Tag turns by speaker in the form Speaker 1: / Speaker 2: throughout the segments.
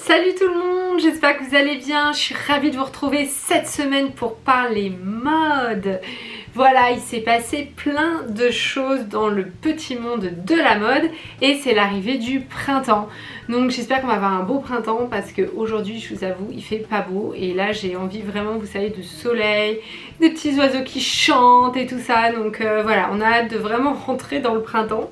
Speaker 1: Salut tout le monde, j'espère que vous allez bien. Je suis ravie de vous retrouver cette semaine pour parler mode. Voilà, il s'est passé plein de choses dans le petit monde de la mode et c'est l'arrivée du printemps. Donc j'espère qu'on va avoir un beau printemps parce qu'aujourd'hui, je vous avoue, il fait pas beau et là j'ai envie vraiment, vous savez, de soleil, des petits oiseaux qui chantent et tout ça. Donc voilà, on a hâte de vraiment rentrer dans le printemps.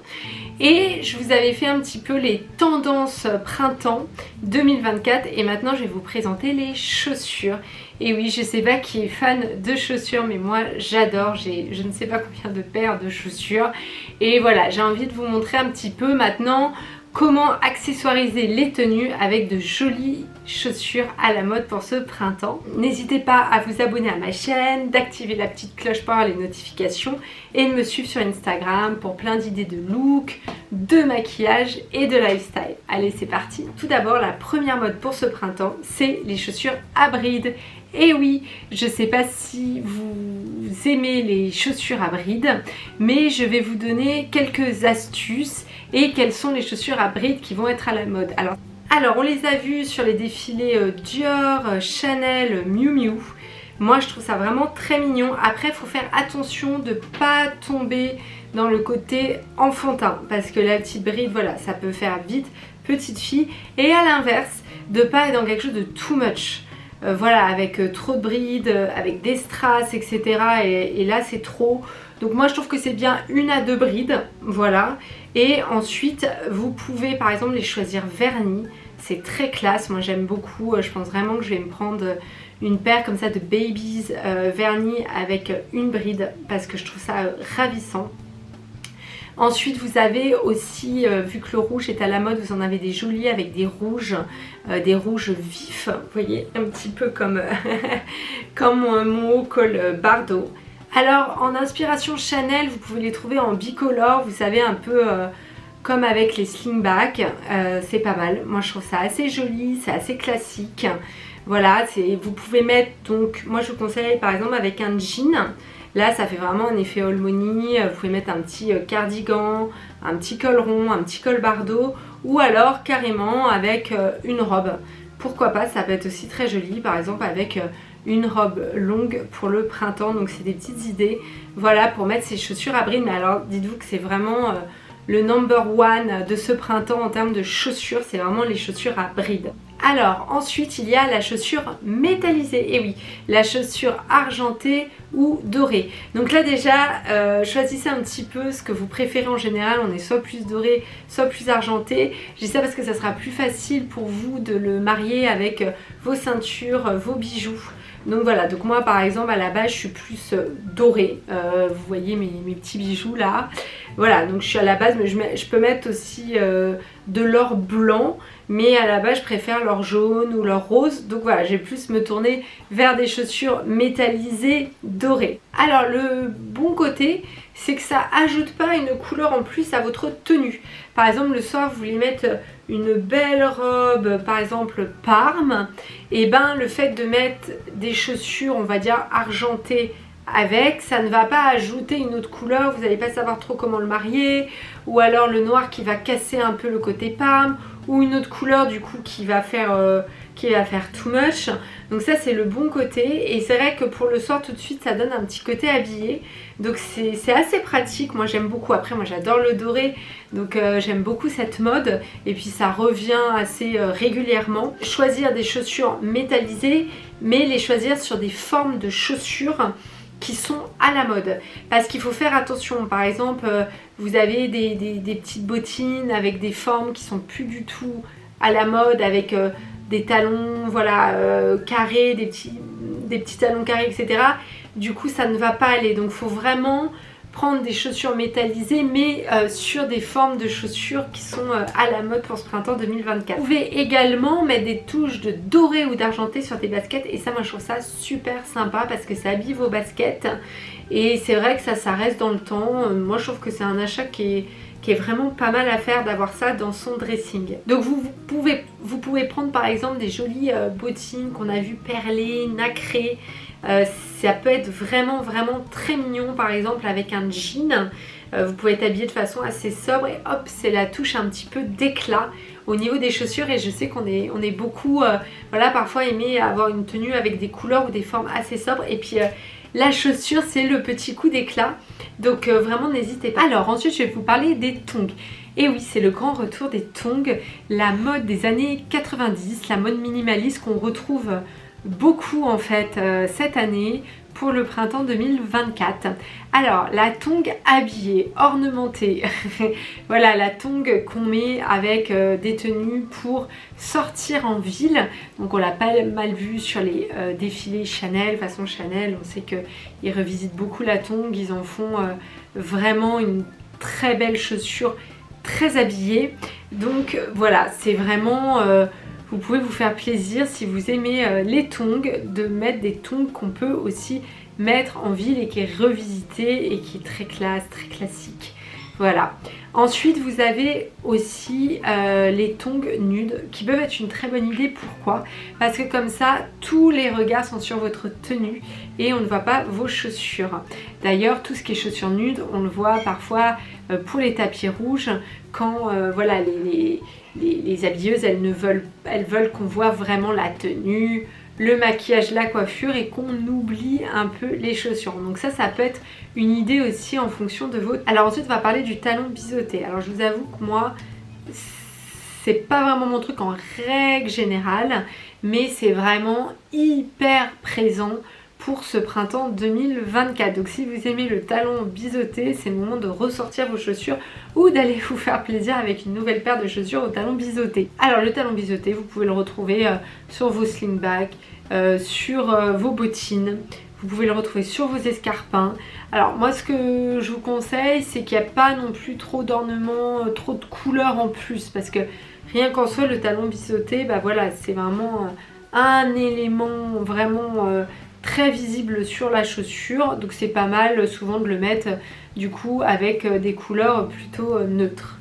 Speaker 1: Et je vous avais fait un petit peu les tendances printemps 2024 et maintenant je vais vous présenter les chaussures. Et oui, je sais pas qui est fan de chaussures mais moi j'adore, j'ai je ne sais pas combien de paires de chaussures. Et voilà, j'ai envie de vous montrer un petit peu maintenant comment accessoiriser les tenues avec de jolies chaussures à la mode pour ce printemps. N'hésitez pas à vous abonner à ma chaîne, d'activer la petite cloche pour avoir les notifications et de me suivre sur Instagram pour plein d'idées de look, de maquillage et de lifestyle. Allez, c'est parti. Tout d'abord, la première mode pour ce printemps, c'est les chaussures à bride. Et oui, je sais pas si vous aimez les chaussures à bride, mais je vais vous donner quelques astuces et quelles sont les chaussures à bride qui vont être à la mode. Alors on les a vues sur les défilés Dior, Chanel, Miu Miu. Moi je trouve ça vraiment très mignon. Après il faut faire attention de ne pas tomber dans le côté enfantin parce que la petite bride, voilà, ça peut faire vite petite fille. Et à l'inverse, de ne pas être dans quelque chose de too much. Voilà, avec trop de brides, avec des strass, etc. Et là c'est trop. Donc moi je trouve que c'est bien 1 à 2 brides, voilà. Et ensuite vous pouvez par exemple les choisir vernis. C'est très classe, moi j'aime beaucoup. Je pense vraiment que je vais me prendre une paire comme ça de babies vernis avec une bride parce que je trouve ça ravissant. Ensuite vous avez aussi, vu que le rouge est à la mode, vous en avez des jolis avec des rouges vifs, vous voyez, un petit peu comme, comme mon haut col Bardot. Alors en inspiration Chanel, vous pouvez les trouver en bicolore, vous savez, un peu comme avec les slingbacks, c'est pas mal. Moi je trouve ça assez joli, c'est assez classique. Voilà, vous pouvez mettre, donc moi je vous conseille par exemple avec un jean. Là ça fait vraiment un effet all money, vous pouvez mettre un petit cardigan, un petit col rond, un petit col Bardot ou alors carrément avec une robe. Pourquoi pas, ça peut être aussi très joli par exemple avec une robe longue pour le printemps. Donc c'est des petites idées, voilà, pour mettre ses chaussures à bride. Mais alors dites-vous que c'est vraiment le number one de ce printemps en termes de chaussures, c'est vraiment les chaussures à bride. Alors ensuite il y a la chaussure métallisée, et oui, la chaussure argentée ou dorée. Donc là déjà choisissez un petit peu ce que vous préférez. En général on est soit plus doré soit plus argenté. Je dis ça parce que ça sera plus facile pour vous de le marier avec vos ceintures, vos bijoux. Donc voilà, donc moi par exemple à la base je suis plus dorée, vous voyez mes petits bijoux là. Voilà, donc je suis à la base, mais je peux mettre aussi de l'or blanc, mais à la base je préfère l'or jaune ou l'or rose. Donc voilà, je vais plus me tourner vers des chaussures métallisées dorées. Alors le bon côté, c'est que ça ajoute pas une couleur en plus à votre tenue. Par exemple le soir vous voulez mettre une belle robe, par exemple parme, et ben le fait de mettre des chaussures on va dire argentées avec, ça ne va pas ajouter une autre couleur, vous n'allez pas savoir trop comment le marier, ou alors le noir qui va casser un peu le côté parme, ou une autre couleur du coup qui va faire too much. Donc ça c'est le bon côté, et c'est vrai que pour le soir tout de suite ça donne un petit côté habillé, donc c'est assez pratique. Moi j'aime beaucoup. Après moi j'adore le doré, donc j'aime beaucoup cette mode, et puis ça revient assez régulièrement. Choisir des chaussures métallisées, mais les choisir sur des formes de chaussures qui sont à la mode, parce qu'il faut faire attention. Par exemple vous avez des petites bottines avec des formes qui sont plus du tout à la mode, avec des talons, voilà, carrés, des petits talons carrés, etc. Du coup ça ne va pas aller, donc il faut vraiment prendre des chaussures métallisées, mais sur des formes de chaussures qui sont à la mode pour ce printemps 2024. Vous pouvez également mettre des touches de doré ou d'argenté sur des baskets, et ça moi je trouve ça super sympa parce que ça habille vos baskets, et c'est vrai que ça reste dans le temps. Moi je trouve que c'est un achat qui est vraiment pas mal à faire, d'avoir ça dans son dressing. Donc vous pouvez prendre par exemple des jolies bottines qu'on a vu perlées, nacrées. Ça peut être vraiment très mignon par exemple avec un jean. Vous pouvez être habillé de façon assez sobre et hop, c'est la touche un petit peu d'éclat au niveau des chaussures et je sais qu'on est beaucoup, voilà, parfois aimé avoir une tenue avec des couleurs ou des formes assez sobres et puis la chaussure c'est le petit coup d'éclat, donc vraiment n'hésitez pas. Alors ensuite je vais vous parler des tongs. Et oui, c'est le grand retour des tongs, la mode des années 90, la mode minimaliste qu'on retrouve beaucoup en fait cette année pour le printemps 2024. Alors la tongue habillée, ornementée, voilà la tongue qu'on met avec des tenues pour sortir en ville. Donc on l'a pas mal vu sur les défilés Chanel, façon Chanel, on sait qu'ils revisitent beaucoup la tongue, ils en font vraiment une très belle chaussure, très habillée. Donc voilà, c'est vraiment... vous pouvez vous faire plaisir si vous aimez les tongs, de mettre des tongs qu'on peut aussi mettre en ville et qui est revisité et qui est très classe, très classique. Voilà. Ensuite, vous avez aussi les tongs nudes qui peuvent être une très bonne idée. Pourquoi? Parce que comme ça, tous les regards sont sur votre tenue et on ne voit pas vos chaussures. D'ailleurs, tout ce qui est chaussures nudes, on le voit parfois pour les tapis rouges quand voilà, les habilleuses, elles veulent qu'on voit vraiment la tenue, le maquillage, la coiffure et qu'on oublie un peu les chaussures. Donc ça peut être une idée aussi en fonction de votre... Alors ensuite on va parler du talon biseauté. Alors je vous avoue que moi c'est pas vraiment mon truc en règle générale, mais c'est vraiment hyper présent pour ce printemps 2024. Donc si vous aimez le talon biseauté, c'est le moment de ressortir vos chaussures ou d'aller vous faire plaisir avec une nouvelle paire de chaussures au talon biseauté. Alors le talon biseauté, vous pouvez le retrouver sur vos slingbacks, sur vos bottines, vous pouvez le retrouver sur vos escarpins. Alors moi ce que je vous conseille, c'est qu'il n'y a pas non plus trop d'ornements, trop de couleurs en plus, parce que rien qu'en soi le talon biseauté, bah voilà, c'est vraiment un élément vraiment... très visible sur la chaussure, donc c'est pas mal souvent de le mettre du coup avec des couleurs plutôt neutres.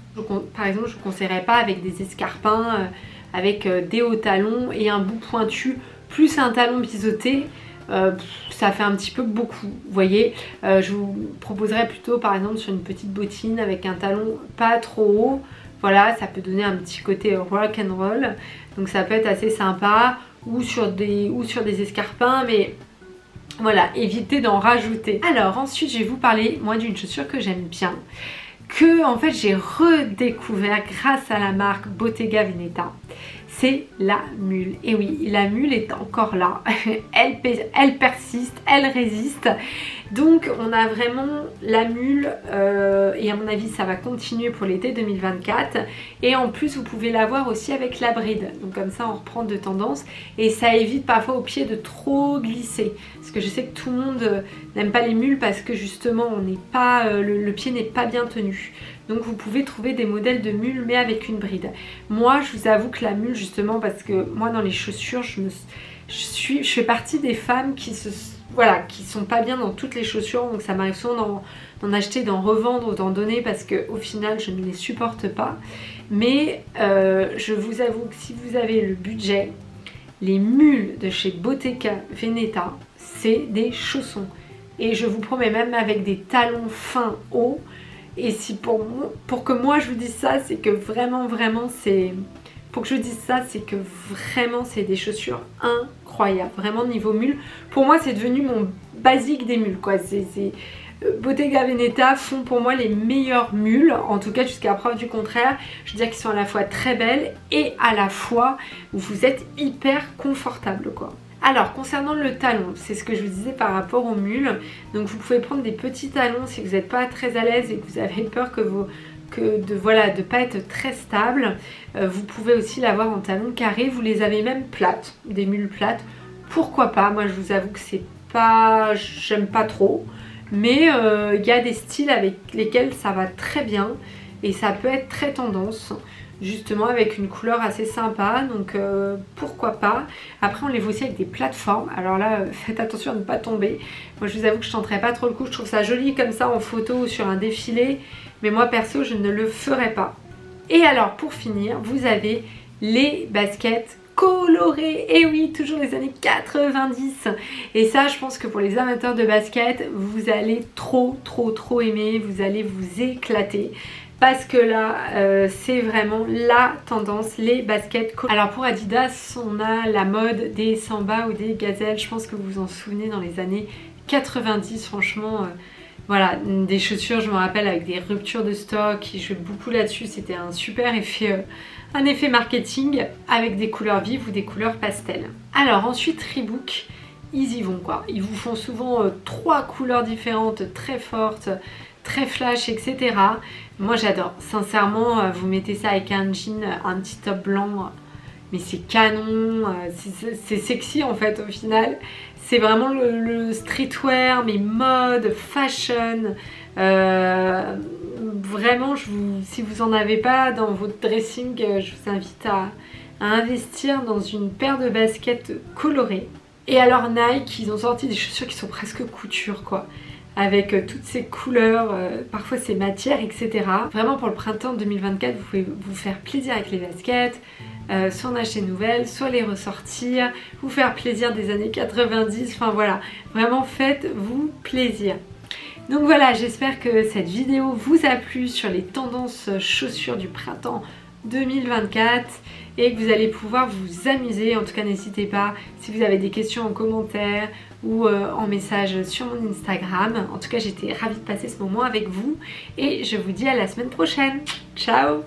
Speaker 1: Par exemple, je ne conseillerais pas avec des escarpins, avec des hauts talons et un bout pointu plus un talon biseauté. Ça fait un petit peu beaucoup, vous voyez. Je vous proposerais plutôt par exemple sur une petite bottine avec un talon pas trop haut. Voilà, ça peut donner un petit côté rock and roll, donc ça peut être assez sympa, ou sur des escarpins, mais voilà, évitez d'en rajouter. Alors ensuite je vais vous parler moi d'une chaussure que j'aime bien, que en fait j'ai redécouvert grâce à la marque Bottega Veneta. C'est la mule. Et oui, la mule est encore là. Elle persiste, elle résiste. Donc on a vraiment la mule et à mon avis ça va continuer pour l'été 2024. Et en plus vous pouvez l'avoir aussi avec la bride. Donc comme ça on reprend de tendance et ça évite parfois au pied de trop glisser. Parce que je sais que tout le monde n'aime pas les mules parce que justement on n'est pas, le pied n'est pas bien tenu. Donc vous pouvez trouver des modèles de mules mais avec une bride. Moi je vous avoue que la mule justement, parce que moi dans les chaussures je fais partie des femmes qui sont pas bien dans toutes les chaussures. Donc ça m'arrive souvent d'en acheter, d'en revendre ou d'en donner parce qu'au final je ne les supporte pas. Mais je vous avoue que si vous avez le budget, les mules de chez Bottega Veneta c'est des chaussons. Et je vous promets, même avec des talons fins hauts. Et si pour que moi je vous dise ça, c'est que vraiment c'est... Pour que je dise ça, c'est que vraiment c'est des chaussures incroyables. Vraiment niveau mule. Pour moi c'est devenu mon basique des mules quoi. Bottega Veneta font pour moi les meilleures mules. En tout cas jusqu'à preuve du contraire. Je veux dire qu'ils sont à la fois très belles et à la fois où vous êtes hyper confortable quoi. Alors concernant le talon, c'est ce que je vous disais par rapport aux mules. Donc vous pouvez prendre des petits talons si vous n'êtes pas très à l'aise et que vous avez peur de pas être très stable. Vous pouvez aussi l'avoir en talon carré. Vous les avez même plates, des mules plates. Pourquoi pas? Moi je vous avoue que j'aime pas trop. Mais il y a des styles avec lesquels ça va très bien et ça peut être très tendance. Justement avec une couleur assez sympa, donc pourquoi pas. Après on les voit aussi avec des plateformes, alors là faites attention à ne pas tomber. Moi je vous avoue que je tenterai pas trop le coup, je trouve ça joli comme ça en photo ou sur un défilé, mais moi perso je ne le ferai pas. Et alors pour finir, vous avez les baskets colorées, et oui, toujours les années 90. Et ça je pense que pour les amateurs de basket, vous allez trop aimer, vous allez vous éclater. parce que là c'est vraiment la tendance, les baskets. Alors pour Adidas, on a la mode des Samba ou des Gazelles, je pense que vous vous en souvenez dans les années 90, franchement voilà, des chaussures, je me rappelle, avec des ruptures de stock, ils jouaient beaucoup là-dessus, c'était un super effet, un effet marketing avec des couleurs vives ou des couleurs pastel. Alors ensuite Reebok, ils y vont quoi, ils vous font souvent 3 couleurs différentes très fortes, très flash, etc. Moi j'adore, sincèrement, vous mettez ça avec un jean, un petit top blanc, mais c'est canon, c'est sexy en fait au final. C'est vraiment le streetwear, mais mode, fashion. Vraiment, si vous en avez pas dans votre dressing, je vous invite à investir dans une paire de baskets colorées. Et alors Nike, ils ont sorti des chaussures qui sont presque couture quoi, avec toutes ces couleurs, parfois ces matières, etc. Vraiment pour le printemps 2024, vous pouvez vous faire plaisir avec les baskets, soit en acheter de nouvelles, soit les ressortir, vous faire plaisir des années 90, enfin voilà, vraiment faites-vous plaisir. Donc voilà, j'espère que cette vidéo vous a plu sur les tendances chaussures du printemps 2024 et que vous allez pouvoir vous amuser. En tout cas, n'hésitez pas si vous avez des questions en commentaire ou en message sur mon Instagram. En tout cas, j'étais ravie de passer ce moment avec vous et je vous dis à la semaine prochaine. Ciao!